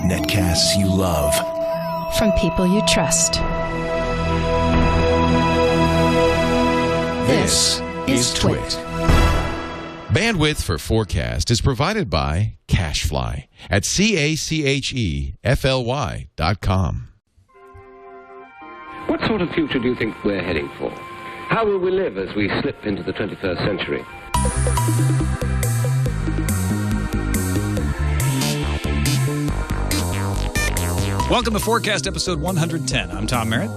Netcasts you love. From people you trust. This is TWiT. Bandwidth for FourCast is provided by Cachefly at CACHEFLY.com. What sort of future do you think we're heading for? How will we live as we slip into the 21st century? Welcome to FourCast episode 110. I'm Tom Merritt.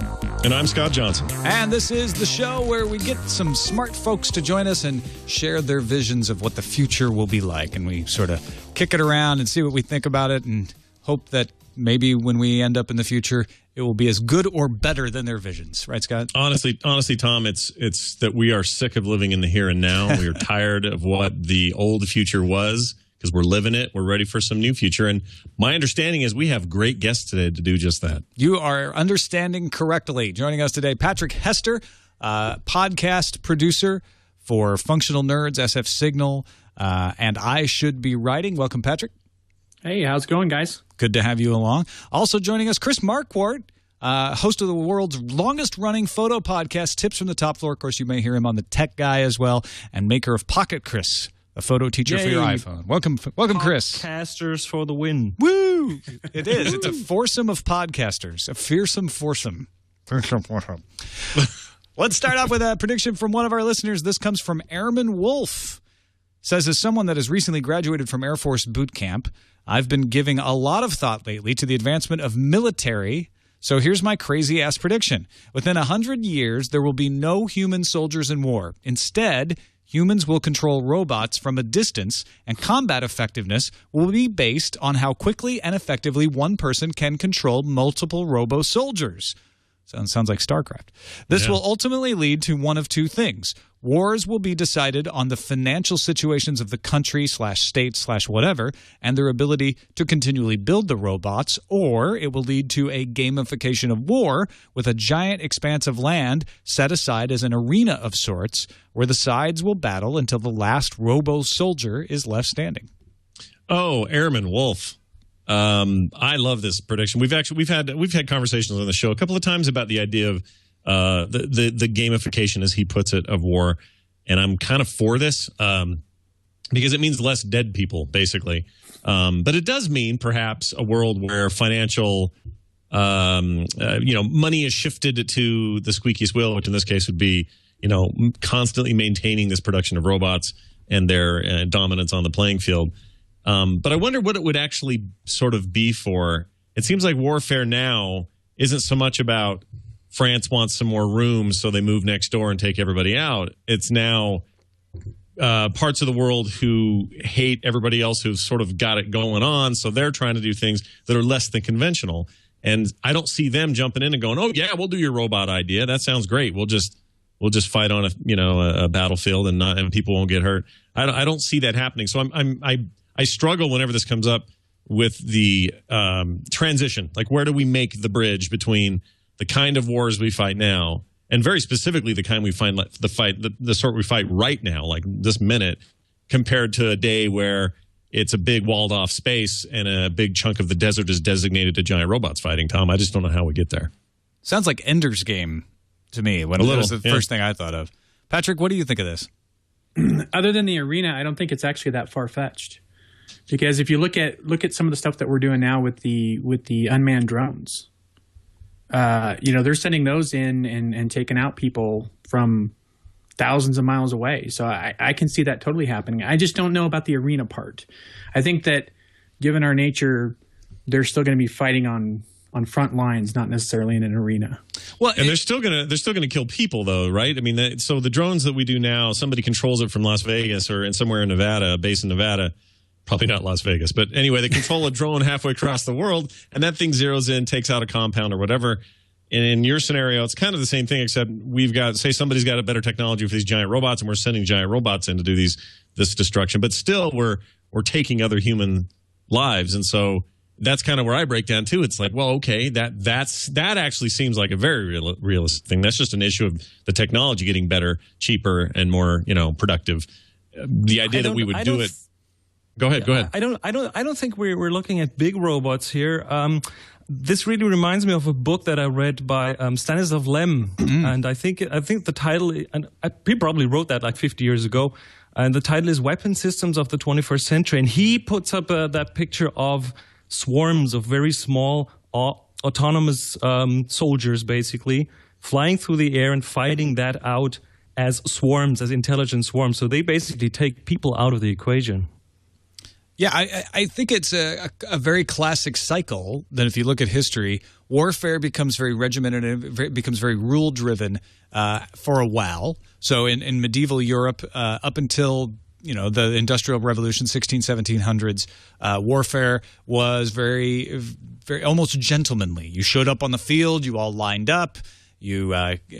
And I'm Scott Johnson. And this is the show where we get some smart folks to join us and share their visions of what the future will be like. And we sort of kick it around and see what we think about it and hope that maybe when we end up in the future, it will be as good or better than their visions. Right, Scott? Honestly, Tom, it's that we are sick of living in the here and now. We are tired of what the old future was because we're living it. We're ready for some new future. And my understanding is we have great guests today to do just that. You are understanding correctly. Joining us today, Patrick Hester, podcast producer for Functional Nerds, SF Signal, and I Should Be Writing. Welcome, Patrick. Hey, how's it going, guys? Good to have you along. Also joining us, Chris Marquardt, host of the world's longest-running photo podcast, Tips from the Top Floor. Of course, you may hear him on The Tech Guy as well, and maker of Pocket Chris, a photo teacher for your iPhone. Welcome, Chris. Podcasters for the win. Woo! It is. It's a foursome of podcasters, a fearsome foursome. Let's start off with a prediction from one of our listeners. This comes from Airman Wolf. Says, as someone that has recently graduated from Air Force boot camp, I've been giving a lot of thought lately to the advancement of military. So here's my crazy-ass prediction. Within 100 years, there will be no human soldiers in war. Instead, humans will control robots from a distance, and combat effectiveness will be based on how quickly and effectively one person can control multiple robo-soldiers. Sounds like StarCraft. This will ultimately lead to one of two things. Wars will be decided on the financial situations of the country / state / whatever, and their ability to continually build the robots, or it will lead to a gamification of war with a giant expanse of land set aside as an arena of sorts where the sides will battle until the last robo-soldier is left standing. Oh, Airman Wolf. I love this prediction. We've had conversations on the show a couple of times about the idea of the gamification, as he puts it, of war, and I'm kind of for this because it means less dead people, basically. But it does mean perhaps a world where financial, money is shifted to the squeakiest wheel, which in this case would be, constantly maintaining this production of robots and their dominance on the playing field. But I wonder what it would actually sort of be for. It seems like warfare now isn't so much about France wants some more room, so they move next door and take everybody out. It's now parts of the world who hate everybody else who's sort of got it going on, so they're trying to do things that are less than conventional. And I don't see them jumping in and going, "Oh yeah, we'll do your robot idea. That sounds great. We'll just fight on a battlefield and people won't get hurt." I don't see that happening. So I struggle whenever this comes up with the transition. Like, where do we make the bridge between the kind of wars we fight now, and very specifically the kind we find the sort we fight right now, like this minute, compared to a day where it's a big walled-off space and a big chunk of the desert is designated to giant robots fighting, Tom? I just don't know how we get there. Sounds like Ender's Game to me. It was the first thing I thought of. Patrick, what do you think of this? Other than the arena, I don't think it's actually that far-fetched. Because if you look at some of the stuff that we're doing now with the unmanned drones, they're sending those in and taking out people from thousands of miles away. So I can see that totally happening. I just don't know about the arena part. I think that given our nature, they're still going to be fighting on front lines, not necessarily in an arena. Well, and they're still gonna kill people, though, right? I mean, so the drones that we do now, somebody controls it from Las Vegas or somewhere in Nevada, a base in Nevada. Probably not Las Vegas, but anyway, they control a drone halfway across the world, and that thing zeroes in, takes out a compound or whatever. And in your scenario, it's kind of the same thing, except somebody's got a better technology for these giant robots, and we're sending giant robots in to do this destruction. But still, we're taking other human lives, and so that's kind of where I break down too. It's like, well, okay, that actually seems like a very realistic thing. That's just an issue of the technology getting better, cheaper, and more productive. The idea that we would do it. Go ahead. I don't think we're looking at big robots here. This really reminds me of a book that I read by Stanislav Lem, and I think the title, and he probably wrote that like 50 years ago, and the title is "Weapon Systems of the 21st Century." And he puts up that picture of swarms of very small autonomous soldiers, basically flying through the air and fighting that out as swarms, as intelligent swarms. So they basically take people out of the equation. Yeah, I think it's a very classic cycle that if you look at history, warfare becomes very regimented and it becomes very rule-driven for a while. So in medieval Europe, up until the Industrial Revolution, 1700s, warfare was very, very almost gentlemanly. You showed up on the field, you all lined up, you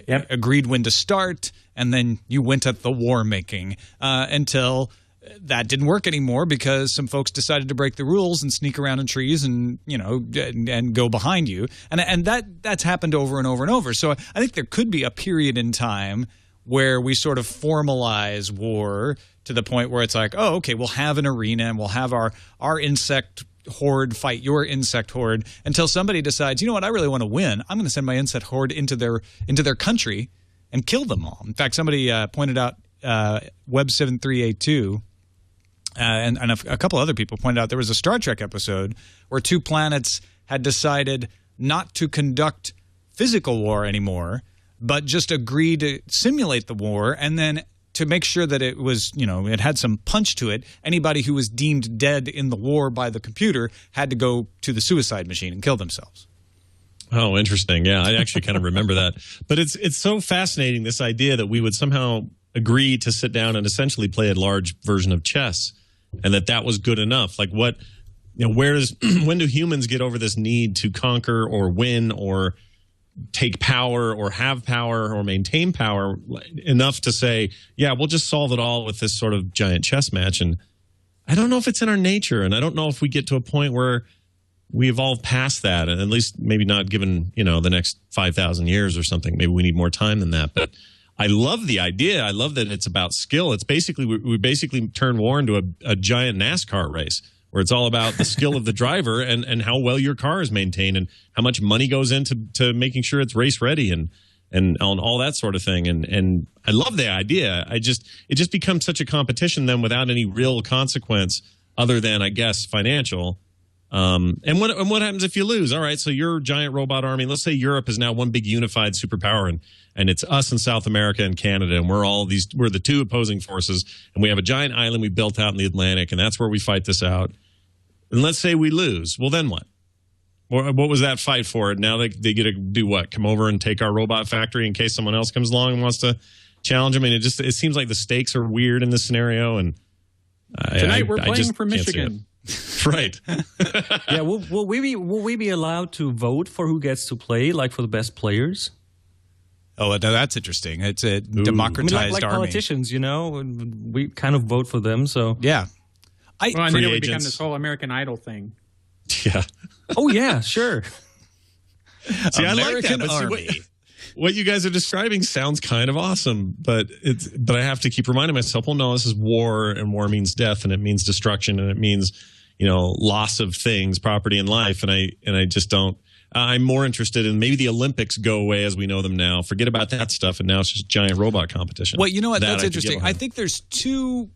agreed when to start, and then you went at the war making until that didn't work anymore because some folks decided to break the rules and sneak around in trees and and go behind you, and that's happened over and over and over. So I think there could be a period in time where we sort of formalize war to the point where it's like, oh, okay, we'll have an arena and we'll have our insect horde fight your insect horde until somebody decides, you know what, I really want to win. I'm going to send my insect horde into their country and kill them all. In fact, somebody pointed out Web 7382. And a couple other people pointed out there was a Star Trek episode where two planets had decided not to conduct physical war anymore, but just agree to simulate the war, and then to make sure that it was, it had some punch to it, anybody who was deemed dead in the war by the computer had to go to the suicide machine and kill themselves. Oh, interesting. Yeah, I actually kind of remember that. But it's so fascinating, this idea that we would somehow agree to sit down and essentially play a large version of chess, and that was good enough. Like when do humans get over this need to conquer or win or take power or have power or maintain power enough to say, yeah, we'll just solve it all with this sort of giant chess match? And I don't know if it's in our nature, and I don't know if we get to a point where we evolve past that, and at least maybe not given, the next 5,000 years or something. Maybe we need more time than that. But I love the idea. I love that it's about skill. It's basically, we basically turn war into a giant NASCAR race where it's all about the skill of the driver and how well your car is maintained and how much money goes into making sure it's race ready and on all that sort of thing. And I love the idea. It just becomes such a competition then without any real consequence other than, I guess, financial. And what happens if you lose? All right, so your giant robot army, let's say Europe is now one big unified superpower, and it's us in South America and Canada, and we're the two opposing forces, and we have a giant island we built out in the Atlantic, and that's where we fight this out. And let's say we lose. Well, then what? What was that fight for? Now they get to do what? Come over and take our robot factory in case someone else comes along and wants to challenge them? I mean, it seems like the stakes are weird in this scenario, and tonight we're playing for Michigan. Right. Yeah. Will we be allowed to vote for who gets to play, like for the best players? Oh, that's interesting. It's a democratized like army. Politicians, we kind of vote for them. So yeah. And then it would become this whole American Idol thing. Yeah. Oh yeah, sure. See, American I like that. But Army. What you guys are describing sounds kind of awesome, but I have to keep reminding myself, well, no, this is war, and war means death, and it means destruction, and it means, loss of things, property, and life. And I just don't. I'm more interested in maybe the Olympics go away as we know them now. Forget about that stuff, and now it's just giant robot competition. Well, you know what? That's interesting. I think there's two,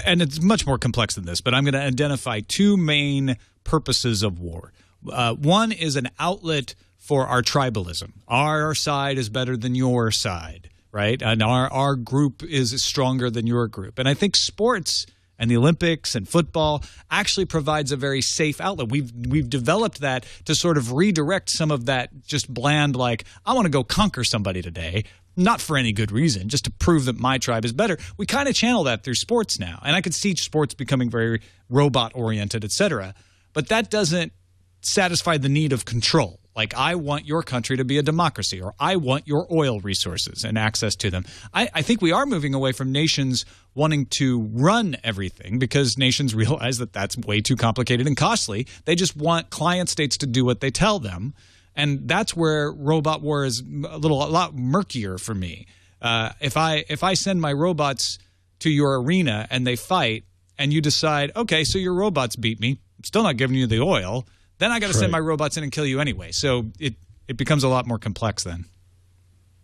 and it's much more complex than this, but I'm going to identify two main purposes of war. One is an outlet for our tribalism. Our side is better than your side, right? And our group is stronger than your group. And I think sports and the Olympics and football actually provides a very safe outlet. We've developed that to sort of redirect some of that just bland, like, I want to go conquer somebody today, not for any good reason, just to prove that my tribe is better. We kind of channel that through sports now. And I could see sports becoming very robot-oriented, et cetera. But that doesn't satisfy the need of control. Like, I want your country to be a democracy, or I want your oil resources and access to them. I think we are moving away from nations wanting to run everything because nations realize that that's way too complicated and costly. They just want client states to do what they tell them. And that's where robot war is a lot murkier for me. If I send my robots to your arena and they fight, and you decide, okay, so your robots beat me, I'm still not giving you the oil, then I got to send my robots in and kill you anyway. So it becomes a lot more complex then.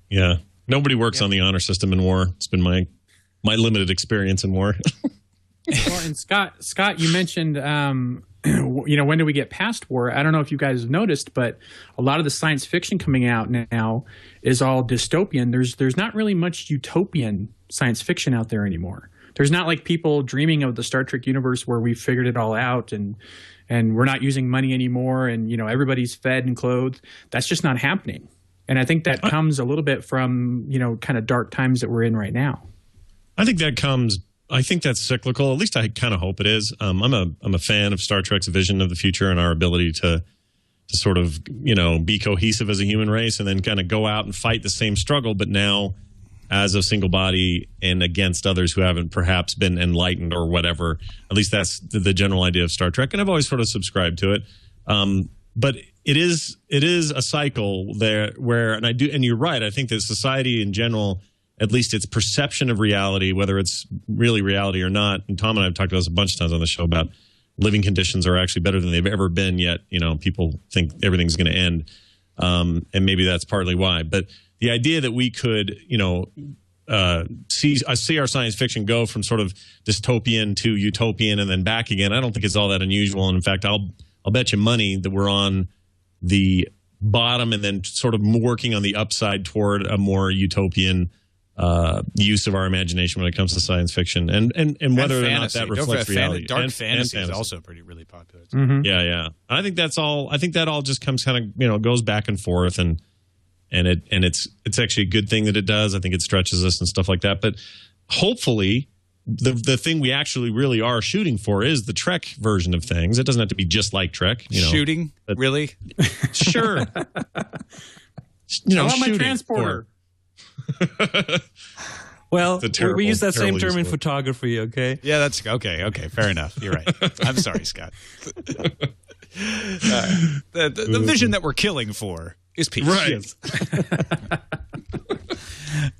Yeah. Nobody works on the honor system in war. It's been my limited experience in war. Well, and Scott, you mentioned, when do we get past war? I don't know if you guys have noticed, but a lot of the science fiction coming out now is all dystopian. There's not really much utopian science fiction out there anymore. There's not like people dreaming of the Star Trek universe where we figured it all out and we're not using money anymore and, everybody's fed and clothed. That's just not happening. And I think that comes a little bit from, kind of dark times that we're in right now. I think that's cyclical. At least I kind of hope it is. I'm a fan of Star Trek's vision of the future and our ability to sort of, be cohesive as a human race and then kind of go out and fight the same struggle, but now as a single body and against others who haven't perhaps been enlightened or whatever. At least that's the general idea of Star Trek, and I've always sort of subscribed to it. But it is a cycle there where, and you're right. I think that society in general, at least its perception of reality, whether it's really reality or not, and Tom and I have talked about this a bunch of times on the show about living conditions are actually better than they've ever been, yet people think everything's going to end, and maybe that's partly why. But the idea that we could see our science fiction go from sort of dystopian to utopian and then back again, I don't think it's all that unusual. And in fact, I'll bet you money that we're on the bottom and then sort of working on the upside toward a more utopian use of our imagination when it comes to science fiction and whether or not that reflects reality. Dark fantasy is also really popular. Mm-hmm. Yeah. I think that's all. I think that all just comes kind of goes back and forth and it's actually a good thing that it does. I think it stretches us and stuff like that. But hopefully, the thing we actually really are shooting for is the Trek version of things. It doesn't have to be just like Trek. Shooting, really? Sure. I want my transporter. Well, we use that same term in photography, okay? Yeah, that's okay. Fair enough. You're right. I'm sorry, Scott. The vision that we're killing for is peace. Right. Yes.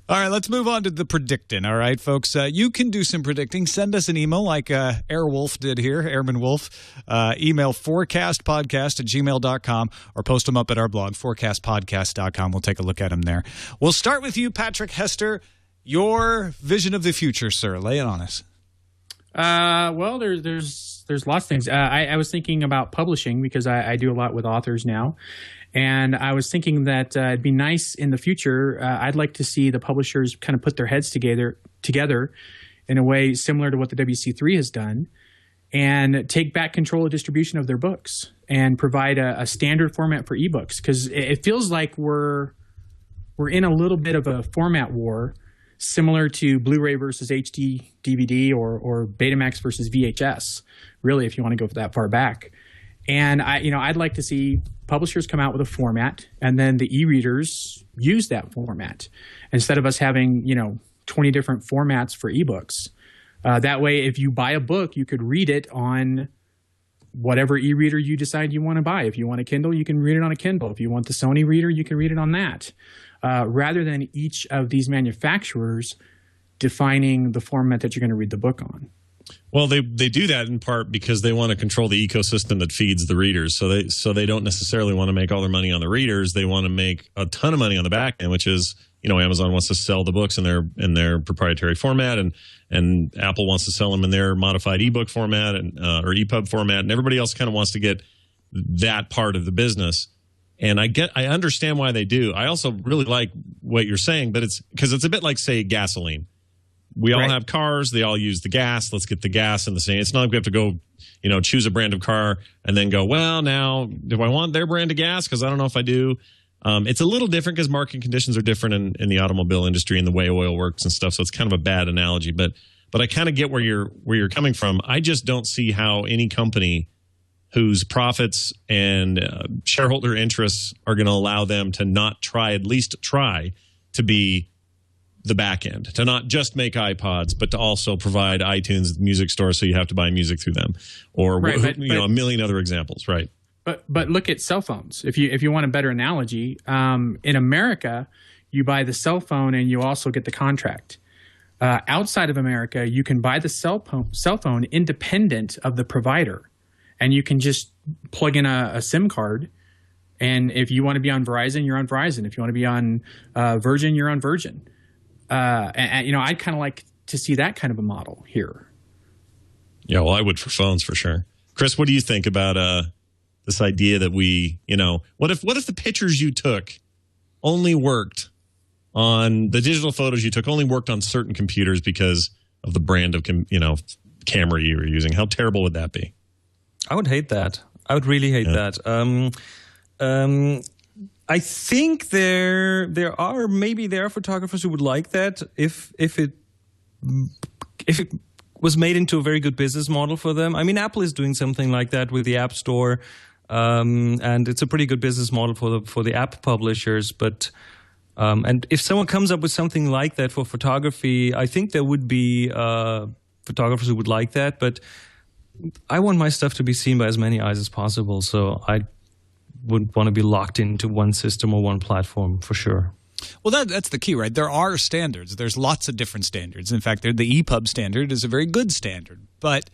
All right, let's move on to the predicting. All right, folks, you can do some predicting. Send us an email like Airwolf did here, Airman Wolf. Email fourcastpodcast@gmail.com or post them up at our blog, fourcastpodcast.com. We'll take a look at them there. We'll start with you, Patrick Hester. Your vision of the future, sir. Lay it on us. Well, there's lots of things. I was thinking about publishing because I do a lot with authors now. And I was thinking that it'd be nice in the future. I'd like to see the publishers kind of put their heads together in a way similar to what the WC3 has done and take back control of distribution of their books and provide a standard format for ebooks. Because it feels like we're in a little bit of a format war similar to Blu-ray versus HD DVD or Betamax versus VHS, really, if you want to go that far back. And I'd like to see publishers come out with a format and then the e-readers use that format instead of us having, 20 different formats for ebooks. That way, if you buy a book, you could read it on whatever e-reader you decide you want to buy. If you want a Kindle, you can read it on a Kindle. If you want the Sony reader, you can read it on that. Rather than each of these manufacturers defining the format that you're going to read the book on. Well, they do that in part because they want to control the ecosystem that feeds the readers. So they don't necessarily want to make all their money on the readers. They want to make a ton of money on the back end, which is, Amazon wants to sell the books in their proprietary format, and Apple wants to sell them in their modified ebook format or EPUB format, and everybody else kind of wants to get that part of the business. And I understand why they do. I also really like what you're saying, but it's because it's a bit like, say, gasoline. We all have cars. They all use the gas. Let's get the gas in the same. It's not like we have to go, choose a brand of car and then go, well, now, do I want their brand of gas? Because I don't know if I do. It's a little different because market conditions are different in the automobile industry and the way oil works and stuff. So it's kind of a bad analogy. But I kind of get where you're coming from. I just don't see how any company whose profits and shareholder interests are going to allow them to not at least try to be the back end, to not just make iPods, but to also provide iTunes music store so you have to buy music through them, or a million other examples, right? But look at cell phones. If you want a better analogy, in America, you buy the cell phone and you also get the contract. Outside of America, you can buy the cell phone independent of the provider, and you can just plug in a SIM card. And if you want to be on Verizon, you're on Verizon. If you want to be on Virgin, you're on Virgin. And I'd kind of like to see that kind of a model here. Yeah, well, I would for phones for sure. Chris, what do you think about this idea that we, what if the pictures you took only worked on the digital photos you took only worked on certain computers because of the brand of camera you were using? How terrible would that be? I would hate that. I would really hate that. I think there are photographers who would like that if it was made into a very good business model for them. I mean, Apple is doing something like that with the App Store, and it's a pretty good business model for the app publishers. But and if someone comes up with something like that for photography, I think there would be photographers who would like that. But I want my stuff to be seen by as many eyes as possible, so I wouldn't want to be locked into one system or one platform for sure. Well, that's the key, right? There are standards. There's lots of different standards. In fact, the EPUB standard is a very good standard. But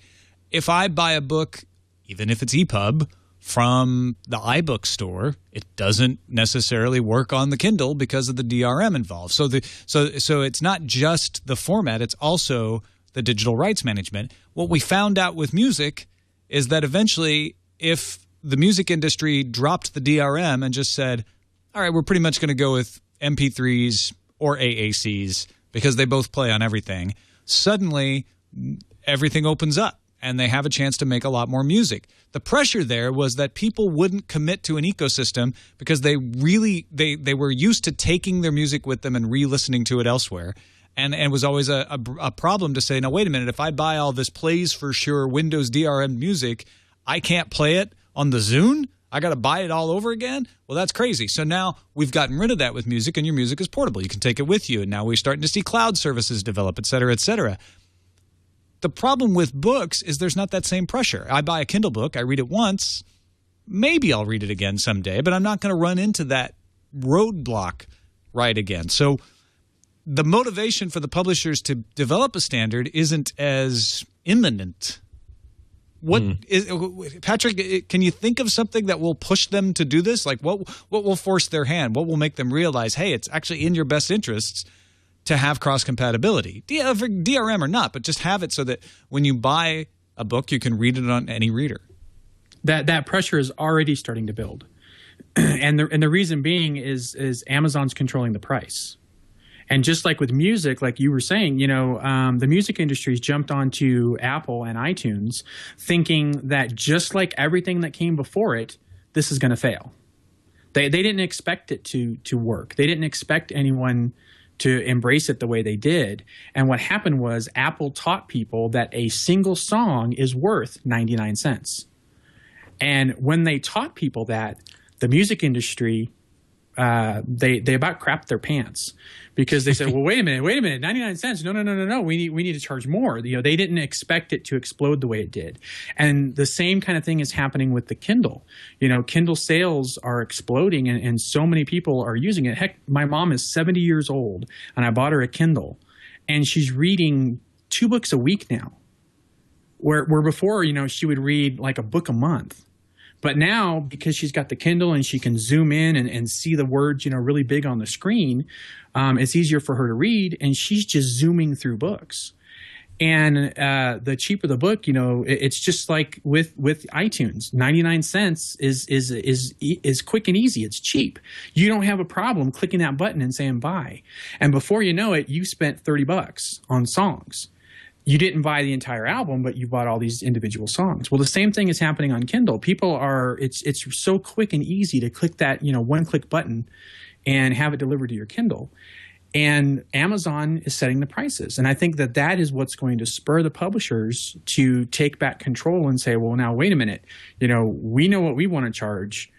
if I buy a book, even if it's EPUB, from the iBook store, it doesn't necessarily work on the Kindle because of the DRM involved. So it's not just the format, it's also the digital rights management. What we found out with music is that eventually, if the music industry dropped the DRM and just said, all right, we're pretty much going to go with MP3s or AACs because they both play on everything, suddenly everything opens up and they have a chance to make a lot more music. The pressure there was that people wouldn't commit to an ecosystem because they were used to taking their music with them and re-listening to it elsewhere. And it was always a problem to say, now, wait a minute, if I buy all this Plays For Sure Windows DRM music, I can't play it on the Zune? I got to buy it all over again? Well, that's crazy. So now we've gotten rid of that with music, and your music is portable. You can take it with you. And now we're starting to see cloud services develop, et cetera, et cetera. The problem with books is there's not that same pressure. I buy a Kindle book, I read it once, maybe I'll read it again someday, but I'm not going to run into that roadblock right again. So the motivation for the publishers to develop a standard isn't as imminent. Patrick, can you think of something that will push them to do this? Like what will force their hand? What will make them realize, hey, it's actually in your best interests to have cross-compatibility, DRM or not, but just have it so that when you buy a book, you can read it on any reader. That pressure is already starting to build. And the reason being is Amazon's controlling the price. And just like with music, like you were saying, the music industry's jumped onto Apple and iTunes thinking that just like everything that came before it, this is going to fail. They didn't expect it to work. They didn't expect anyone to embrace it the way they did. And what happened was Apple taught people that a single song is worth 99 cents. And when they taught people that, the music industry, they about crapped their pants because they said, well, wait a minute, 99 cents. No. We need to charge more. They didn't expect it to explode the way it did. And the same kind of thing is happening with the Kindle. Kindle sales are exploding and so many people are using it. Heck, my mom is 70 years old and I bought her a Kindle and she's reading 2 books a week now. Where before, she would read like a book a month. But now, because she's got the Kindle and she can zoom in and see the words, really big on the screen, it's easier for her to read, and she's just zooming through books. And the cheaper the book, it's just like with iTunes. 99 cents is quick and easy. It's cheap. You don't have a problem clicking that button and saying buy. And before you know it, you spent $30 on songs. You didn't buy the entire album, but you bought all these individual songs. Well, the same thing is happening on Kindle. People it's so quick and easy to click that, one-click button and have it delivered to your Kindle. And Amazon is setting the prices. And I think that is what's going to spur the publishers to take back control and say, well, now, wait a minute. We know what we want to charge.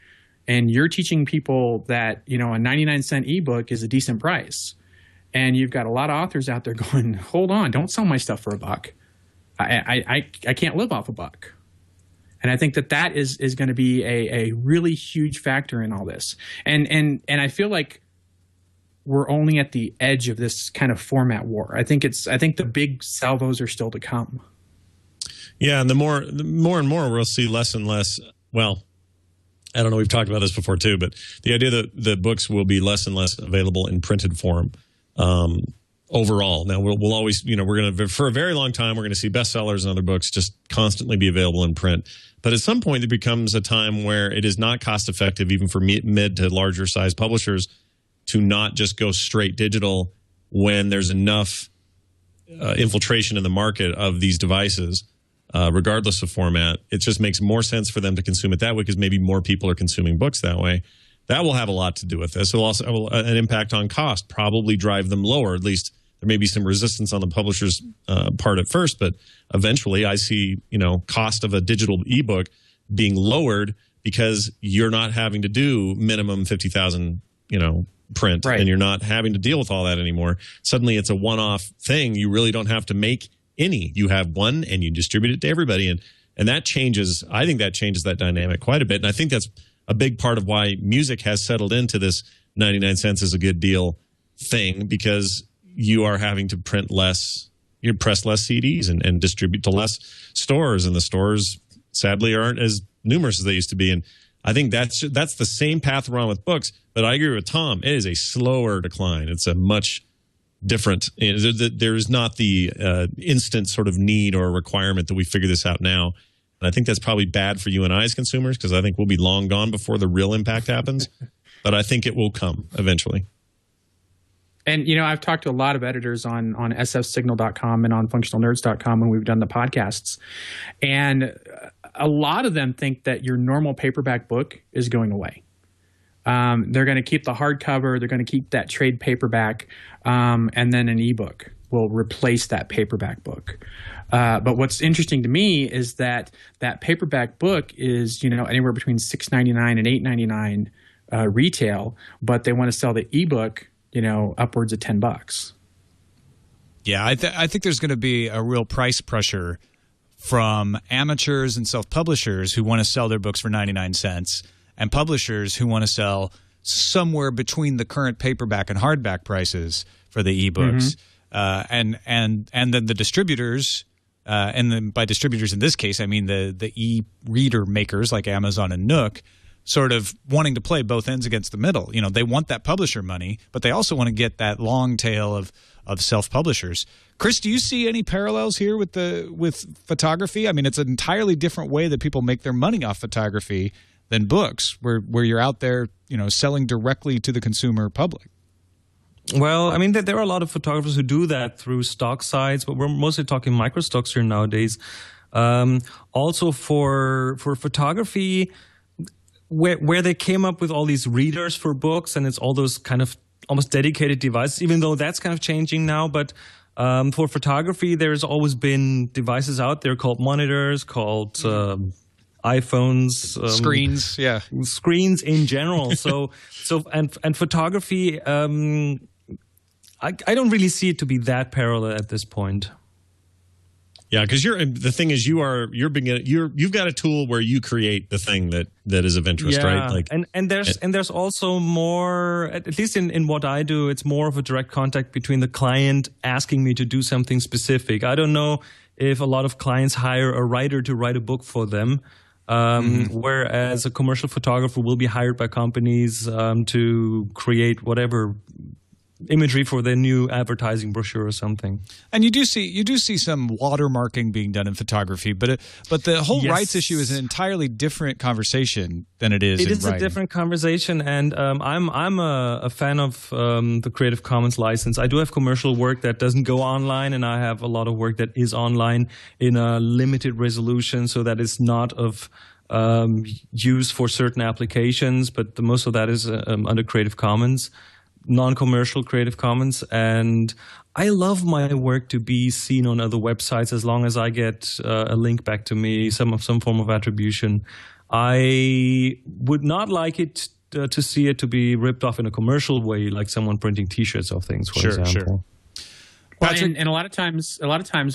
And you're teaching people that, a 99-cent ebook is a decent price. And you've got a lot of authors out there going, hold on, don't sell my stuff for $1. I can't live off $1. And I think that is going to be a really huge factor in all this. And I feel like we're only at the edge of this kind of format war. I think the big salvos are still to come. Yeah, and the more and more we'll see less and less. Well, I don't know. We've talked about this before too, but the idea that the books will be less and less available in printed form overall. Now we'll always, we're going to, for a very long time, we're going to see bestsellers and other books just constantly be available in print. But at some point, there becomes a time where it is not cost effective, even for mid to larger size publishers, to not just go straight digital when there's enough infiltration in the market of these devices. Regardless of format, it just makes more sense for them to consume it that way because maybe more people are consuming books that way. That will have a lot to do with this. It'll also have an impact on cost, probably drive them lower. At least there may be some resistance on the publisher's part at first, but eventually I see, cost of a digital ebook being lowered because you're not having to do minimum 50,000, print, right. And you're not having to deal with all that anymore. Suddenly it's a one-off thing. You really don't have to make any. You have one and you distribute it to everybody, and that changes. I think that changes that dynamic quite a bit, and I think that's a big part of why music has settled into this 99 cents is a good deal thing, because you are having to print less, you press less CDs and distribute to less stores, and the stores sadly aren't as numerous as they used to be. And I think that's the same path we're on with books, but I agree with Tom. It is a slower decline. It's a much different. There is not the instant sort of need or requirement that we figure this out now. And I think that's probably bad for you and I as consumers, because I think we'll be long gone before the real impact happens. But I think it will come eventually. And, I've talked to a lot of editors on sfsignal.com and on functionalnerds.com when we've done the podcasts. And a lot of them think that your normal paperback book is going away. They're going to keep the hardcover. They're going to keep that trade paperback. And then an ebook will replace that paperback book. But what's interesting to me is that paperback book is, anywhere between $6.99 and $8.99 retail, but they want to sell the ebook, upwards of $10. Yeah, I think there's going to be a real price pressure from amateurs and self-publishers who want to sell their books for 99 cents and publishers who want to sell somewhere between the current paperback and hardback prices for the ebooks. And then the distributors, and then by distributors in this case, I mean the e-reader makers like Amazon and Nook, sort of wanting to play both ends against the middle. They want that publisher money, but they also want to get that long tail of self-publishers. Chris, do you see any parallels here with photography? I mean, it's an entirely different way that people make their money off photography than books, where you're out there, selling directly to the consumer public. Well, I mean, there are a lot of photographers who do that through stock sites, but we're mostly talking microstocks here nowadays. Also for photography, where they came up with all these readers for books, and it's all those kind of almost dedicated devices, even though that's kind of changing now. But for photography, there's always been devices out there called monitors, called iPhones, screens, screens in general. So photography, I don't really see it to be that parallel at this point. Yeah, because the thing is, you've got a tool where you create the thing that is of interest, right? Like, and there's also more, at least in what I do, it's more of a direct contact between the client asking me to do something specific. I don't know if a lot of clients hire a writer to write a book for them, whereas a commercial photographer will be hired by companies to create whatever imagery for their new advertising brochure or something. And you do see some watermarking being done in photography, but the whole rights issue is an entirely different conversation than it is in writing. It is a different conversation, and I'm a fan of the Creative Commons license. I do have commercial work that doesn't go online, and I have a lot of work that is online in a limited resolution, so that is not of use for certain applications, but most of that is under Creative Commons. Non-commercial Creative Commons, and I love my work to be seen on other websites as long as I get a link back to me, some form of attribution. I would not like it to see it to be ripped off in a commercial way, like someone printing T-shirts of things, for example. Sure. Well, and a lot of times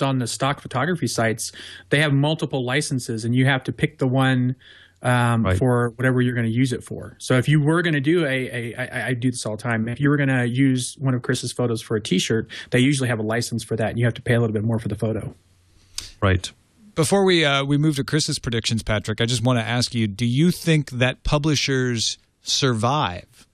on the stock photography sites, they have multiple licenses, and you have to pick the one for whatever you're going to use it for. So if you were going to do I do this all the time. If you were going to use one of Chris's photos for a T-shirt, they usually have a license for that, and you have to pay a little bit more for the photo. Right. Before we move to Chris's predictions, Patrick, I just want to ask you: do you think that publishers survive?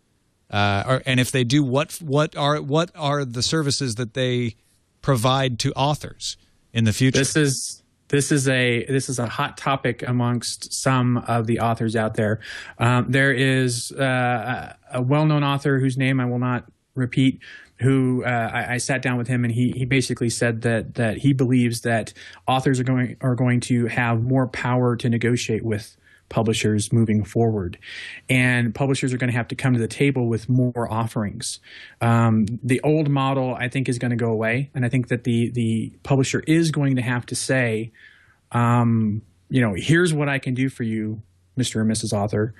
And if they do, what are the services that they provide to authors in the future? This is a hot topic amongst some of the authors out there. There is a well-known author whose name I will not repeat, who I sat down with him, and he basically said that he believes that authors are going to have more power to negotiate with publishers moving forward, and publishers are going to have to come to the table with more offerings. The old model, I think, is going to go away, and I think that the publisher is going to have to say, here's what I can do for you, Mr. or Mrs. Author,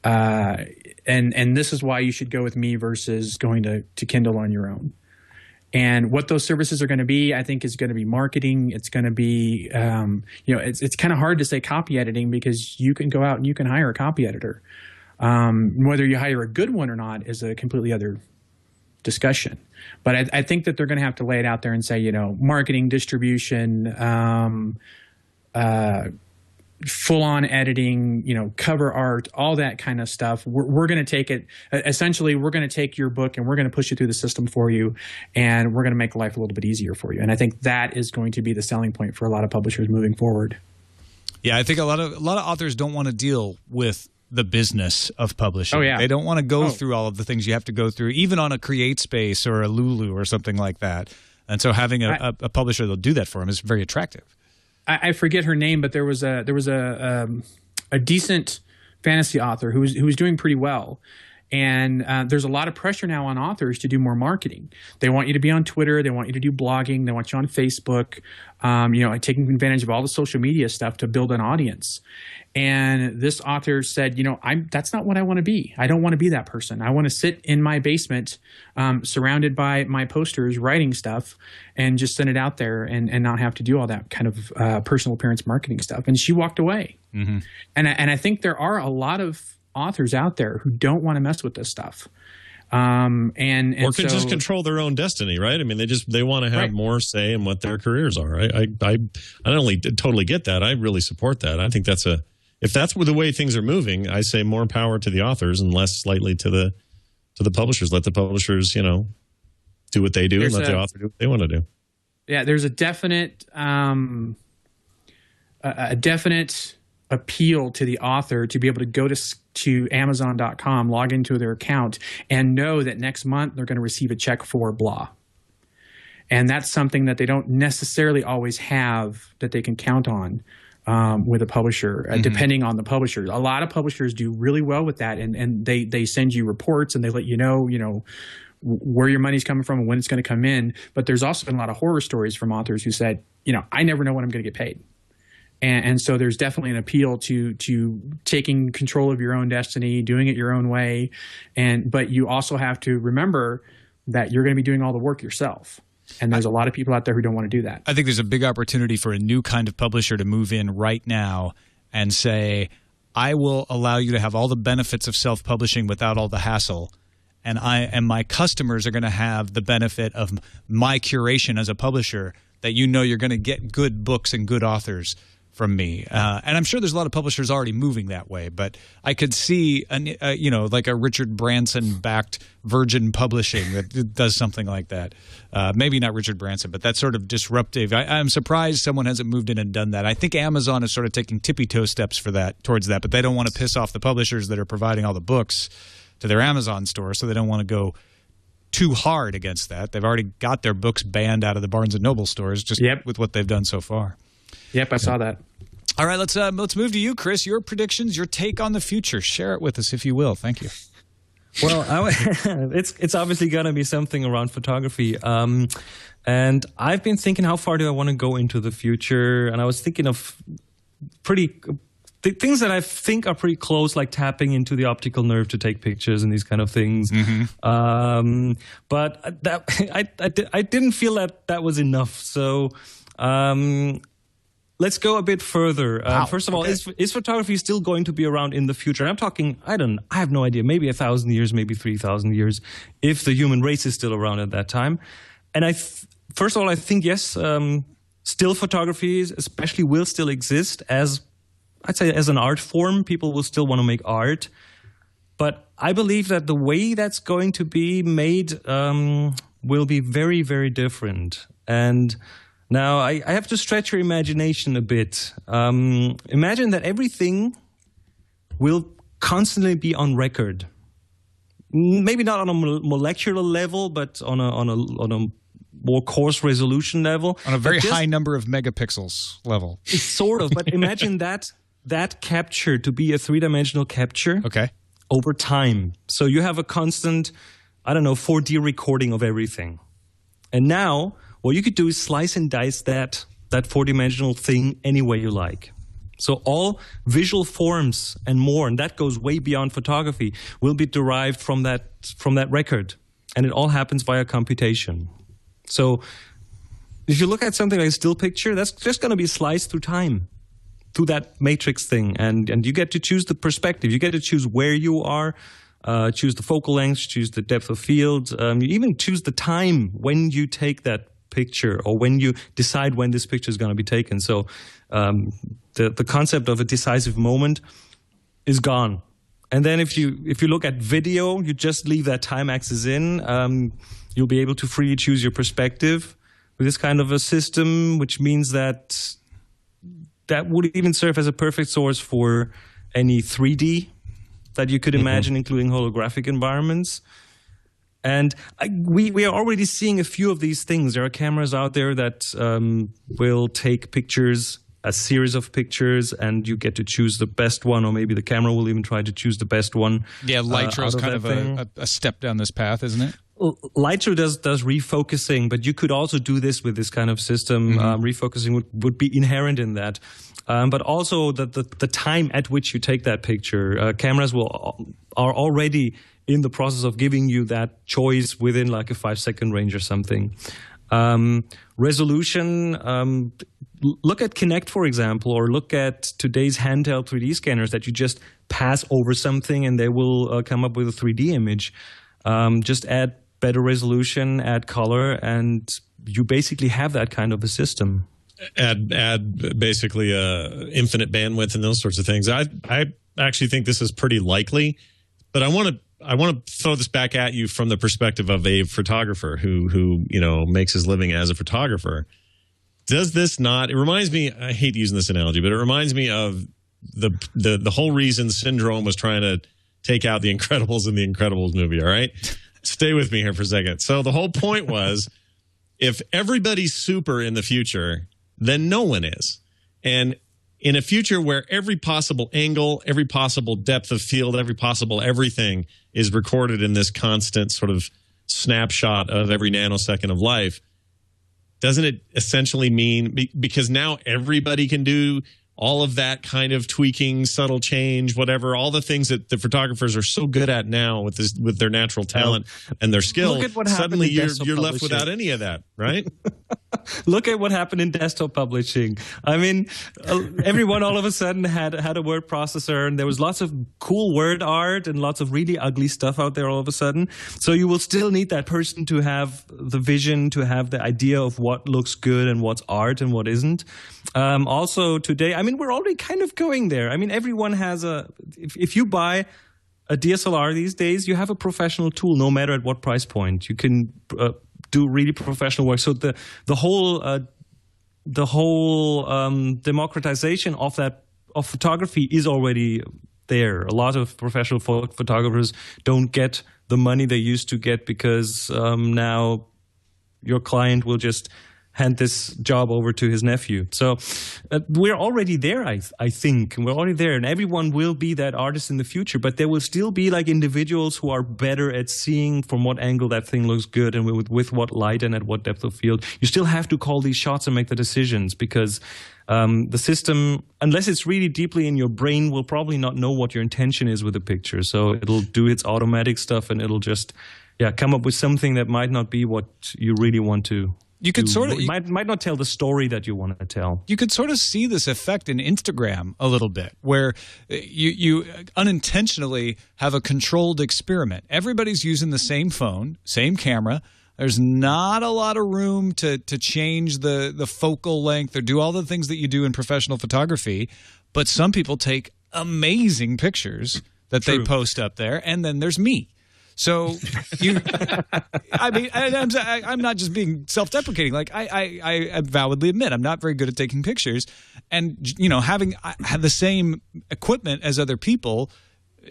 and this is why you should go with me versus going to Kindle on your own. And what those services are going to be, I think, is going to be marketing. It's going to be, it's kind of hard to say copy editing, because you can go out and you can hire a copy editor. Whether you hire a good one or not is a completely other discussion. But I think that they're going to have to lay it out there and say, marketing, distribution, full-on editing, cover art, all that kind of stuff. We're going to take it. Essentially, we're going to take your book and we're going to push it through the system for you, and we're going to make life a little bit easier for you. And I think that is going to be the selling point for a lot of publishers moving forward. Yeah, I think a lot of authors don't want to deal with the business of publishing. Oh, yeah. They don't want to go through all of the things you have to go through, even on a CreateSpace or a Lulu or something like that. And so having a publisher that'll do that for them is very attractive. I forget her name, but there was a decent fantasy author who was doing pretty well, and there's a lot of pressure now on authors to do more marketing. They want you to be on Twitter, they want you to do blogging, they want you on Facebook, taking advantage of all the social media stuff to build an audience. And this author said, that's not what I want to be. I don't want to be that person. I want to sit in my basement, surrounded by my posters, writing stuff, and just send it out there and not have to do all that kind of personal appearance marketing stuff. And she walked away. Mm-hmm. And I think there are a lot of authors out there who don't want to mess with this stuff. Or can just control their own destiny, right? I mean, they want to have more say in what their careers are. I not only totally get that, I really support that. I think if that's the way things are moving, I say more power to the authors and less slightly to the publishers. Let the publishers, do what they do, and let the author do what they want to do. Yeah, there's a definite appeal to the author to be able to go to Amazon.com, log into their account, and know that next month they're going to receive a check for blah. And that's something that they don't necessarily always have that they can count on with a publisher, depending on the publisher. A lot of publishers do really well with that, and they send you reports and they let you know where your money's coming from and when it's going to come in. But there's also been a lot of horror stories from authors who said, I never know when I'm going to get paid. And so there's definitely an appeal to taking control of your own destiny, doing it your own way. But you also have to remember that you're going to be doing all the work yourself. And there's a lot of people out there who don't want to do that. I think there's a big opportunity for a new kind of publisher to move in right now and say, I will allow you to have all the benefits of self-publishing without all the hassle. And my customers are going to have the benefit of my curation as a publisher, that you're going to get good books and good authors from me. And I'm sure there's a lot of publishers already moving that way, but I could see, like a Richard Branson-backed Virgin Publishing that does something like that. Maybe not Richard Branson, but that's sort of disruptive. I'm surprised someone hasn't moved in and done that. I think Amazon is sort of taking tippy-toe steps towards that, but they don't want to piss off the publishers that are providing all the books to their Amazon store, so they don't want to go too hard against that. They've already got their books banned out of the Barnes & Noble stores just with what they've done so far. Yep, I saw that. All right, let's move to you, Chris. Your predictions, your take on the future. Share it with us, if you will. Thank you. Well, it's obviously going to be something around photography. And I've been thinking, how far do I want to go into the future? And I was thinking of things that I think are pretty close, like tapping into the optical nerve to take pictures and these kind of things. Mm-hmm. But I didn't feel that was enough. So let's go a bit further. Wow. First of all, is photography still going to be around in the future? I'm talking, I have no idea, maybe 1,000 years, maybe 3,000 years, if the human race is still around at that time. And first of all, I think, yes, still photography especially will still exist as, I'd say, as an art form. People will still want to make art. But I believe that the way that's going to be made will be very, very different. And now I have to stretch your imagination a bit. Imagine that everything will constantly be on record. Maybe not on a molecular level, but on a more coarse resolution level. On a very high number of megapixels level. Sort of, but imagine that capture to be a three-dimensional capture. Okay. Over time. So you have a constant, 4D recording of everything. And now what you could do is slice and dice that four-dimensional thing any way you like. So all visual forms and more, and that goes way beyond photography, will be derived from that record. And it all happens via computation. So if you look at something like a still picture, that's just going to be sliced through time, through that matrix thing. And you get to choose the perspective. You get to choose where you are, choose the focal length, choose the depth of field. You even choose the time when you take that picture or when you decide when this picture is going to be taken. So the concept of a decisive moment is gone. And then if you look at video, you just leave that time axis in. You'll be able to freely choose your perspective with this kind of a system, which means that would even serve as a perfect source for any 3D that you could imagine, including holographic environments. And we are already seeing a few of these things. There are cameras out there that will take pictures, a series of pictures, and you get to choose the best one, or maybe the camera will even try to choose the best one. Yeah, Lytro is kind of a step down this path, isn't it? Lytro does refocusing, but you could also do this with this kind of system. Refocusing would be inherent in that. But also the time at which you take that picture. Cameras are already in the process of giving you that choice within like a 5-second range or something. Resolution, look at Kinect, for example, or look at today's handheld 3D scanners that you just pass over something and they will come up with a 3D image. Just add better resolution, add color, and you basically have that kind of a system. Add basically infinite bandwidth and those sorts of things. I actually think this is pretty likely, but I want to throw this back at you from the perspective of a photographer who makes his living as a photographer. Does this not? It reminds me. I hate using this analogy, but it reminds me of the whole reason Syndrome was trying to take out The Incredibles in the Incredibles movie. All right, stay with me here for a second. So the whole point was, if everybody's super in the future, then no one is. And in a future where every possible angle, every possible depth of field, every possible everything is recorded in this constant sort of snapshot of every nanosecond of life, doesn't it essentially mean, because now everybody can do all of that kind of tweaking, subtle change, whatever, all the things that the photographers are so good at now with their natural talent and their skill, suddenly you're left without any of that, right? Look at what happened in desktop publishing. I mean, everyone all of a sudden had a word processor, and there was lots of cool word art and lots of really ugly stuff out there all of a sudden. So you will still need that person to have the vision, to have the idea of what looks good and what's art and what isn't. Also today, I mean, we're already kind of going there. I mean, everyone has if you buy a DSLR these days, you have a professional tool, no matter at what price point. You can do really professional work. So the whole democratization of photography is already there. A lot of professional photographers don't get the money they used to get because now your client will just hand this job over to his nephew. So we're already there, I think. We're already there, and everyone will be that artist in the future, but there will still be like individuals who are better at seeing from what angle that thing looks good and with what light and at what depth of field. You still have to call these shots and make the decisions because the system, unless it's really deeply in your brain, will probably not know what your intention is with the picture. So it'll do its automatic stuff and it'll just come up with something that might not be what you really want to You could might not tell the story that you want to tell. You could sort of see this effect in Instagram a little bit, where you unintentionally have a controlled experiment. Everybody's using the same phone, same camera. There's not a lot of room to change the focal length or do all the things that you do in professional photography. But some people take amazing pictures that they post up there, and then there's me. So I mean, I'm not just being self-deprecating. Like I validly admit I'm not very good at taking pictures, and having the same equipment as other people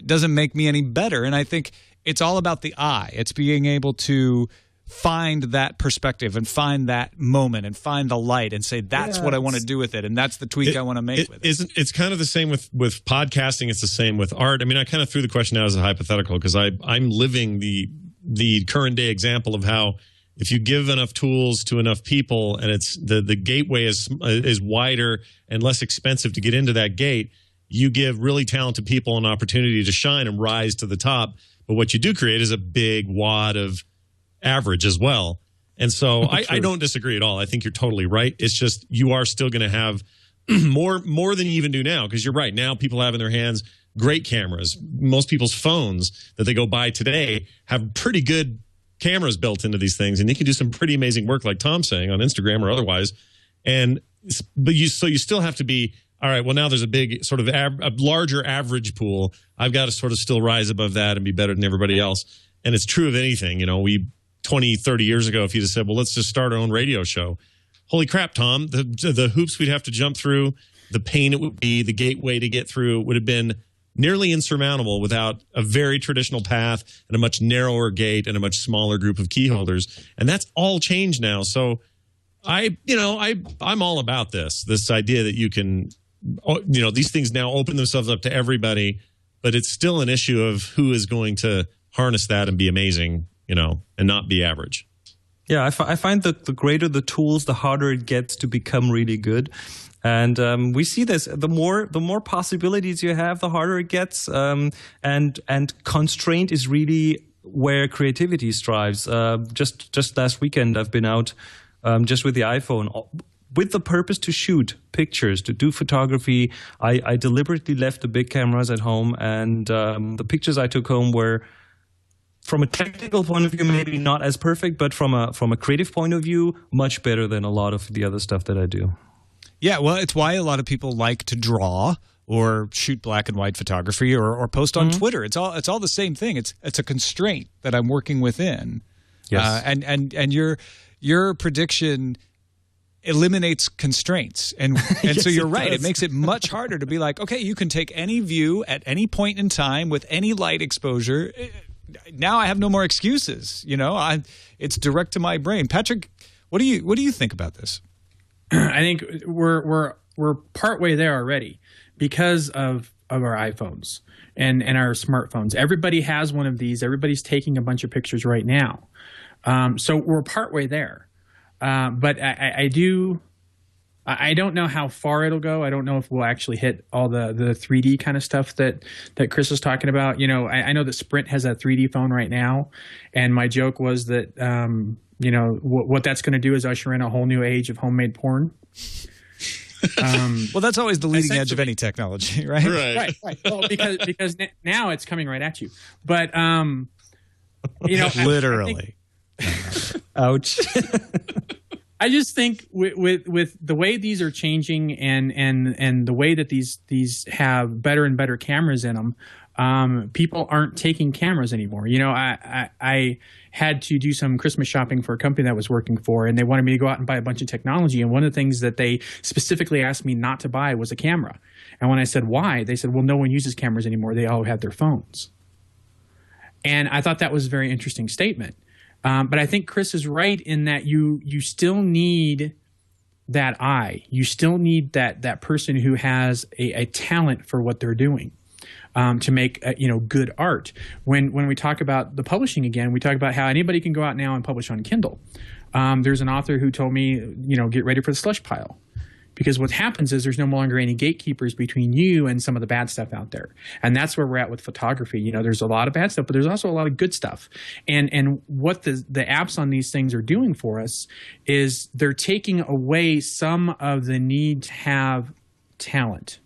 doesn't make me any better. And I think it's all about the eye. It's being able to find that perspective and find that moment and find the light and say that's what I want to do with it, and that's the tweak I want to make with it. It's kind of the same with podcasting. It's the same with art. I mean, I kind of threw the question out as a hypothetical because I'm living the current day example of how if you give enough tools to enough people and it's the gateway is wider and less expensive to get into that gate, you give really talented people an opportunity to shine and rise to the top. But what you do create is a big wad of average as well. And so I don't disagree at all. I think you're totally right. It's just you are still going to have more than you even do now, because you're right. Now people have in their hands great cameras. Most people's phones that they go buy today have pretty good cameras built into these things, and you can do some pretty amazing work, like Tom's saying, on Instagram or otherwise. But you still have to be, all right, well, now there's a big sort of a larger average pool. I've got to sort of still rise above that and be better than everybody else. And it's true of anything. 20, 30 years ago, if you'd have said, well, let's just start our own radio show. Holy crap, Tom, the hoops we'd have to jump through, the pain it would be, the gateway to get through would have been nearly insurmountable without a very traditional path and a much narrower gate and a much smaller group of key holders. And that's all changed now. So I'm all about this idea that you can, these things now open themselves up to everybody, but it's still an issue of who is going to harness that and be amazing, and not be average. Yeah, I find that the greater the tools, the harder it gets to become really good. And we see this. The more possibilities you have, the harder it gets. And constraint is really where creativity strives. Just last weekend, I've been out just with the iPhone with the purpose to shoot pictures, to do photography. I deliberately left the big cameras at home, and the pictures I took home were, from a technical point of view, maybe not as perfect, but from a creative point of view, much better than a lot of the other stuff that I do. Yeah, well, it's why a lot of people like to draw or shoot black and white photography or post on Twitter. It's all the same thing. It's a constraint that I'm working within. Yes. And your prediction eliminates constraints. And yes, so you're right. It makes it much harder to be like, okay, you can take any view at any point in time with any light exposure. Now I have no more excuses. It's direct to my brain. Patrick, what do you think about this? I think we're partway there already because of our iPhones and our smartphones. Everybody has one of these. Everybody's taking a bunch of pictures right now. So we're partway there. But I don't know how far it'll go. I don't know if we'll actually hit all the 3D kind of stuff that Chris was talking about. I know that Sprint has a 3D phone right now, and my joke was that what that's going to do is usher in a whole new age of homemade porn. Well, that's always the leading edge of any technology, right? Right. Well, because now it's coming right at you. But literally. Ouch. I just think with the way these are changing and the way that these have better and better cameras in them, people aren't taking cameras anymore. I had to do some Christmas shopping for a company that I was working for, and they wanted me to go out and buy a bunch of technology. And one of the things that they specifically asked me not to buy was a camera. And when I said why, they said, well, no one uses cameras anymore. They all have their phones. And I thought that was a very interesting statement. But I think Chris is right in that you still need that eye. You still need that person who has a talent for what they're doing to make good art. When we talk about the publishing again, we talk about how anybody can go out now and publish on Kindle. There's an author who told me, get ready for the slush pile. Because what happens is there's no longer any gatekeepers between you and some of the bad stuff out there. And that's where we're at with photography. You know, there's a lot of bad stuff, but there's also a lot of good stuff. And what the apps on these things are doing for us is they're taking away some of the need to have talent.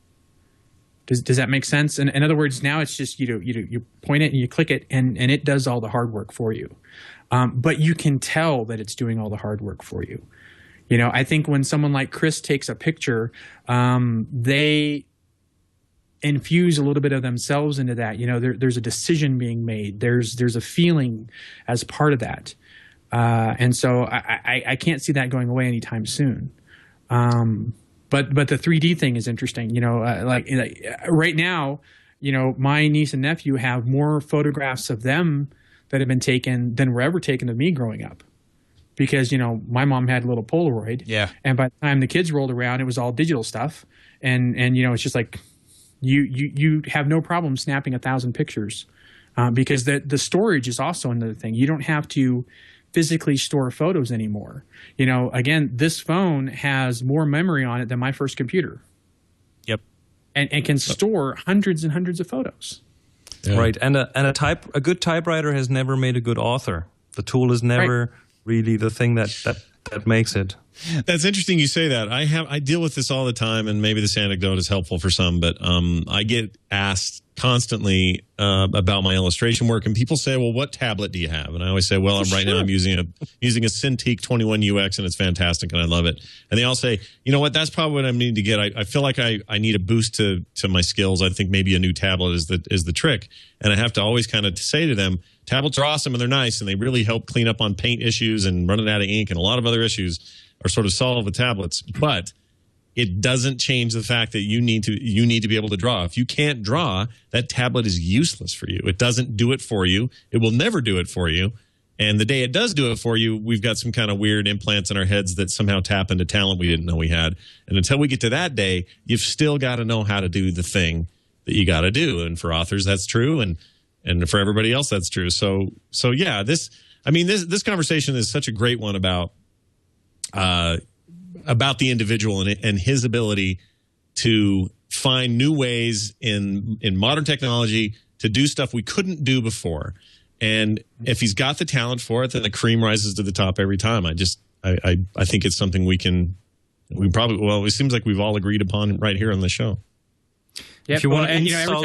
Does that make sense? In other words, now it's just you point it and you click it and it does all the hard work for you. But you can tell that it's doing all the hard work for you. You know, I think when someone like Chris takes a picture, they infuse a little bit of themselves into that. You know, there's a decision being made. There's a feeling as part of that. And so I can't see that going away anytime soon. But the 3D thing is interesting. You know, like right now, you know, my niece and nephew have more photographs of them that have been taken than were ever taken of me growing up. Because, you know, my mom had a little Polaroid. Yeah. And by the time the kids rolled around, it was all digital stuff. And you know, it's just like you have no problem snapping 1,000 pictures because the storage is also another thing. You don't have to physically store photos anymore. You know, again, this phone has more memory on it than my first computer. Yep. And can store hundreds and hundreds of photos. Yeah. Right. And a good typewriter has never made a good author. The tool is never really the thing that makes it. That's interesting you say that. I deal with this all the time, and maybe this anecdote is helpful for some, but I get asked constantly about my illustration work, and people say, well, what tablet do you have? And I always say, well, right now I'm using a Cintiq 21 UX, and it's fantastic, and I love it. And they all say, you know what, that's probably what I need to get. I feel like I need a boost to my skills. I think maybe a new tablet is the trick. And I have to always kind of say to them, tablets are awesome, and they're nice, and they really help clean up on paint issues and running out of ink, and a lot of other issues are sort of solved with tablets. But it doesn't change the fact that you need to be able to draw. If you can't draw, that tablet is useless for you. It doesn't do it for you. It will never do it for you. And the day it does do it for you, we've got some kind of weird implants in our heads that somehow tap into talent we didn't know we had. And until we get to that day, you've still got to know how to do the thing that you got to do. And for authors, that's true. And for everybody else, that's true. So yeah, this conversation is such a great one about the individual and his ability to find new ways in modern technology to do stuff we couldn't do before. And if he's got the talent for it, then the cream rises to the top every time. I think it's something it seems like we've all agreed upon right here on the show. Yep. If you want to insult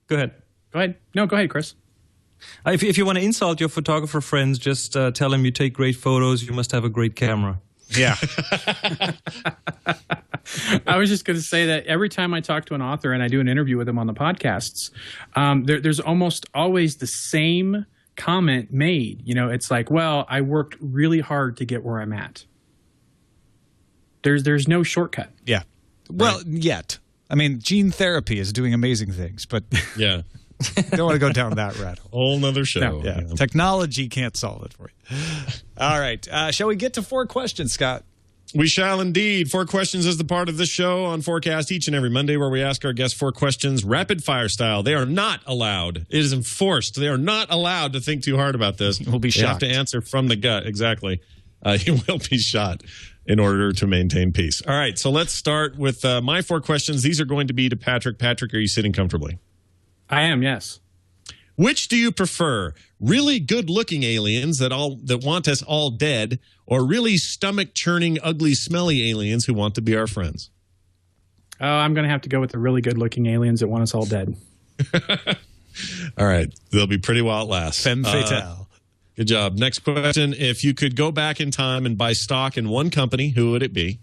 Go ahead. Go ahead. No, go ahead, Chris. If you want to insult your photographer friends, just tell them you take great photos. You must have a great camera. Yeah. I was just going to say that every time I talk to an author and I do an interview with them on the podcasts, there's almost always the same comment made. You know, it's like, well, I worked really hard to get where I'm at. There's no shortcut. Yeah. Well, yet. I mean, gene therapy is doing amazing things, but yeah. Don't want to go down that rat hole. Whole nother show. No, yeah. Technology can't solve it for you. All right. Shall we get to 4 questions, Scott? We shall indeed. 4 questions is the part of this show on FourCast each and every Monday where we ask our guests 4 questions, rapid fire style. They are not allowed. It is enforced. They are not allowed to think too hard about this. We'll be shocked. You have to answer from the gut. Exactly. You will be shot in order to maintain peace. All right. So let's start with my 4 questions. These are going to be to Patrick. Patrick, are you sitting comfortably? I am, yes. Which do you prefer? Really good-looking aliens that want us all dead, or really stomach-churning, ugly, smelly aliens who want to be our friends? Oh, I'm going to have to go with the really good-looking aliens that want us all dead. All right. They'll be pretty while it lasts. Femme fatale. Good job. Next question. If you could go back in time and buy stock in one company, who would it be?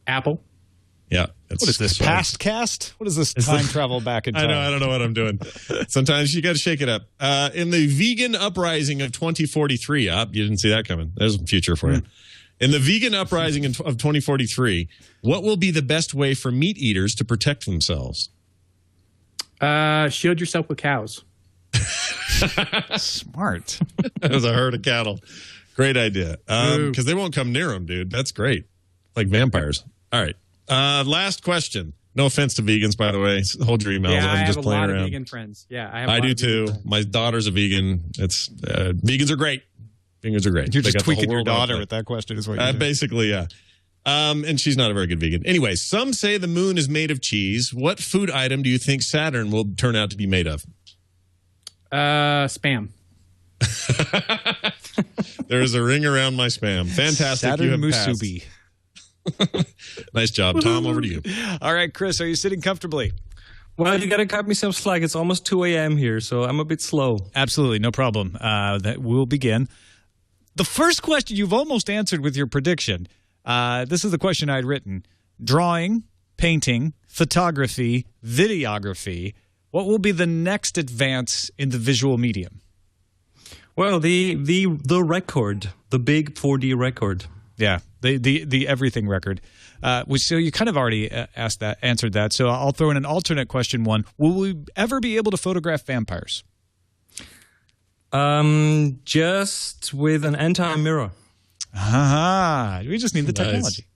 Apple. Yeah. What is this, past cast? What is this time travel back in time? I don't know what I'm doing. Sometimes you got to shake it up. In the vegan uprising of 2043, you didn't see that coming. There's a future for you. In the vegan uprising of 2043, what will be the best way for meat eaters to protect themselves? Shield yourself with cows. Smart. As a herd of cattle. Great idea. Because they won't come near them, dude. That's great. Like vampires. All right. Last question. No offense to vegans, by the way. Hold your emails. Yeah, I'm just playing around. I have a lot of vegan friends. Yeah, I do too. My daughter's a vegan. Vegans are great. Vegans are great. You're just tweaking your daughter with that question, is what you're doing. Basically, yeah. And she's not a very good vegan. Anyway, some say the moon is made of cheese. What food item do you think Saturn will turn out to be made of? Spam. There is a ring around my spam. Fantastic. Saturn you have musubi. Nice job. Tom, over to you. All right, Chris, are you sitting comfortably? Well, you got to cut me some slack. It's almost 2 a.m. here, so I'm a bit slow. Absolutely, no problem. That we'll begin. The first question you've almost answered with your prediction. This is the question I'd written. Drawing, painting, photography, videography. What will be the next advance in the visual medium? Well, the record, the big 4D record. Yeah, the everything record. So you kind of already answered that. So I'll throw in an alternate question one. Will we ever be able to photograph vampires? Just with an anti-mirror. We just need the technology.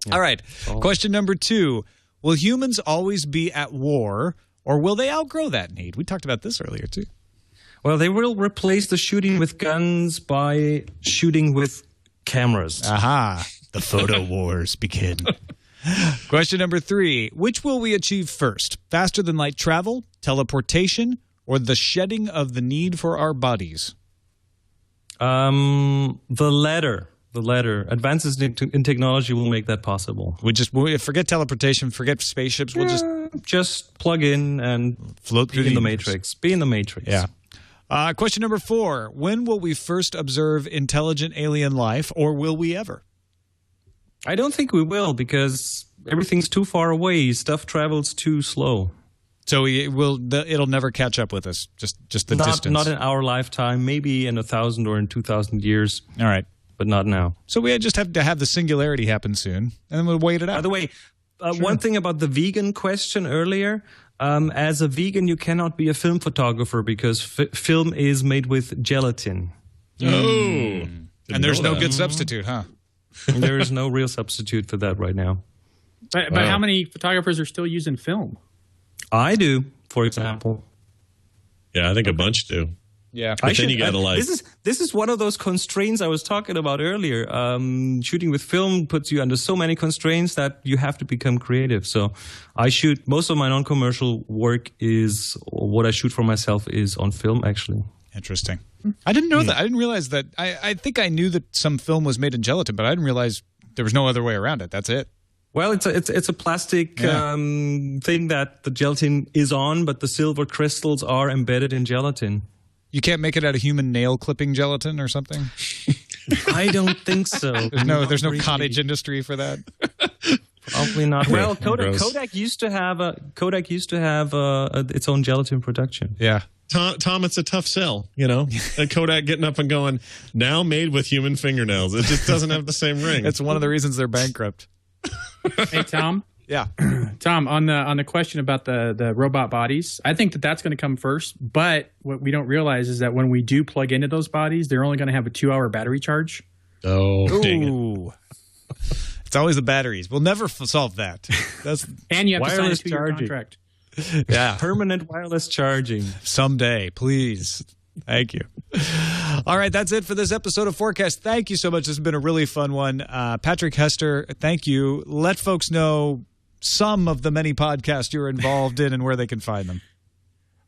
Yeah. All right. Question number 2. Will humans always be at war, or will they outgrow that need? We talked about this earlier, too. Well, they will replace the shooting with guns by shooting with cameras. The photo wars begin. Question number 3. Which will we achieve first? Faster than light travel, teleportation, or the shedding of the need for our bodies? The latter. Advances in technology will make that possible. We forget teleportation, forget spaceships. We'll just plug in and float through the Matrix. Be in the Matrix. Yeah. Question number 4. When will we first observe intelligent alien life, or will we ever? I don't think we will, because everything's too far away. Stuff travels too slow. So it'll never catch up with us, just the distance. Not in our lifetime, maybe in 1,000 or in 2,000 years. All right. But not now. So we just have to have the singularity happen soon, and then we'll wait it out. By the way, one thing about the vegan question earlier, as a vegan, you cannot be a film photographer because film is made with gelatin. And there's no good substitute, huh? There is no real substitute for that right now. But how many photographers are still using film? I do, for example. Yeah, I think a bunch do. Yeah, but then you got to like. This is one of those constraints I was talking about earlier. Shooting with film puts you under so many constraints that you have to become creative. So I shoot most of my non-commercial work is what I shoot for myself is on film, actually. Interesting. I didn't know that. I didn't realize that. I think I knew that some film was made in gelatin, but I didn't realize there was no other way around it. That's it. Well, it's a plastic thing that the gelatin is on, but the silver crystals are embedded in gelatin. You can't make it out of human nail clipping gelatin or something? I don't think so. There's no cottage industry for that. Probably not. Well, Kodak used to have its own gelatin production. Yeah. Tom, it's a tough sell, A Kodak getting up and going, now made with human fingernails. It just doesn't have the same ring. It's one of the reasons they're bankrupt. Hey, Tom. Yeah. Tom, on the question about the robot bodies, I think that's going to come first. But what we don't realize is that when we do plug into those bodies, they're only going to have a 2-hour battery charge. Oh, dang it. It's always the batteries. We'll never solve that. And you have to sign a wireless 2-year charging. contract. Yeah. Permanent wireless charging. Someday, please. Thank you. All right, that's it for this episode of FourCast. Thank you so much. This has been a really fun one. Patrick, Hester, thank you. Let folks know some of the many podcasts you're involved in and where they can find them.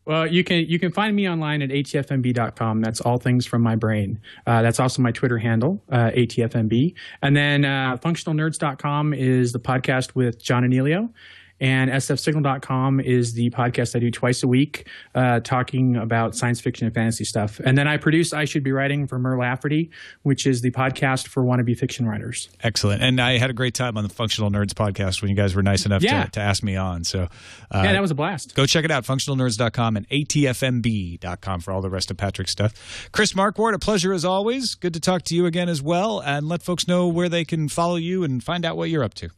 Well, you can find me online at atfmb.com. That's all things from my brain. That's also my Twitter handle, atfmb. And then functionalnerds.com is the podcast with John and Elio. And sfsignal.com is the podcast I do twice a week, talking about science fiction and fantasy stuff. And then I produce I Should Be Writing for Mer Lafferty, which is the podcast for wannabe fiction writers. Excellent. And I had a great time on the Functional Nerds podcast when you guys were nice enough to ask me on. So yeah, that was a blast. Go check it out, functionalnerds.com and atfmb.com for all the rest of Patrick's stuff. Chris Marquardt, a pleasure as always. Good to talk to you again as well. And let folks know where they can follow you and find out what you're up to.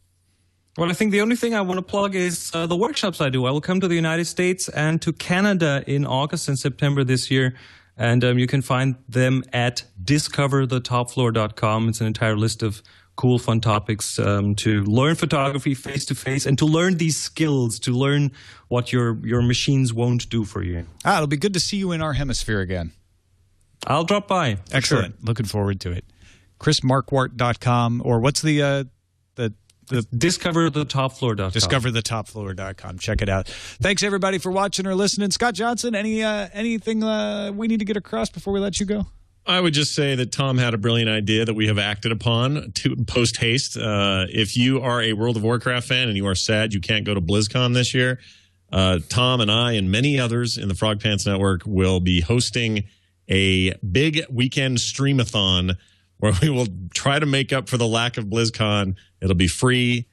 Well, I think the only thing I want to plug is the workshops I do. I will come to the United States and to Canada in August and September this year. And you can find them at discoverthetopfloor.com. It's an entire list of cool, fun topics to learn photography face-to-face and to learn these skills, to learn what your machines won't do for you. It'll be good to see you in our hemisphere again. I'll drop by. Excellent. Sure. Looking forward to it. ChrisMarquardt.com, or what's the DiscoverTheTopFloor.com. DiscoverTheTopFloor.com. Check it out. Thanks, everybody, for watching or listening. Scott Johnson, anything we need to get across before we let you go? I would just say that Tom had a brilliant idea that we have acted upon post haste. If you are a World of Warcraft fan and you are sad you can't go to BlizzCon this year, Tom and I and many others in the Frog Pants Network will be hosting a big weekend streamathon where we will try to make up for the lack of BlizzCon. It'll be free.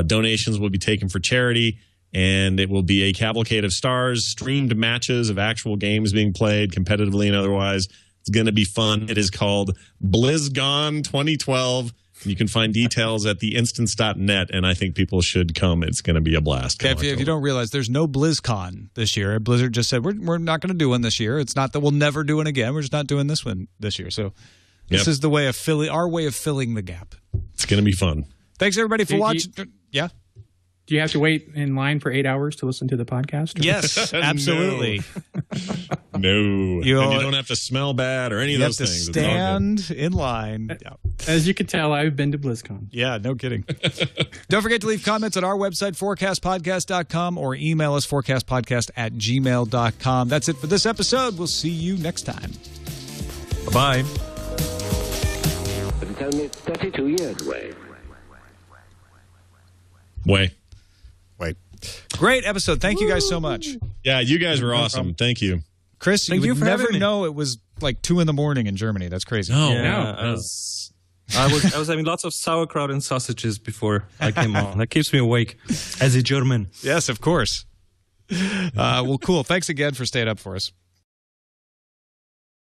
Donations will be taken for charity, and it will be a cavalcade of stars, streamed matches of actual games being played competitively and otherwise. It's going to be fun. It is called BlizzCon 2012. You can find details at theinstance.net, and I think people should come. It's going to be a blast. Okay, if you don't realize, there's no BlizzCon this year. Blizzard just said, we're not going to do one this year. It's not that we'll never do one again. We're just not doing this one this year. So this is the way of our way of filling the gap. It's going to be fun. Thanks, everybody, for watching. Yeah? Do you have to wait in line for 8 hours to listen to the podcast? Yes, absolutely. No. And you don't have to smell bad or any of those things. You have to stand in line. Yeah. As you can tell, I've been to BlizzCon. Yeah, no kidding. Don't forget to leave comments at our website, fourcastpodcast.com, or email us, fourcastpodcast@gmail.com. That's it for this episode. We'll see you next time. Bye-bye. But it's only 32 years away. Wait. Great episode. Thank you guys so much. Yeah, you guys were awesome. Thank you. Chris, you would never know it was like 2 a.m. in Germany. That's crazy. No. I was having lots of sauerkraut and sausages before I came on. That keeps me awake as a German. Yes, of course. Well, cool. Thanks again for staying up for us.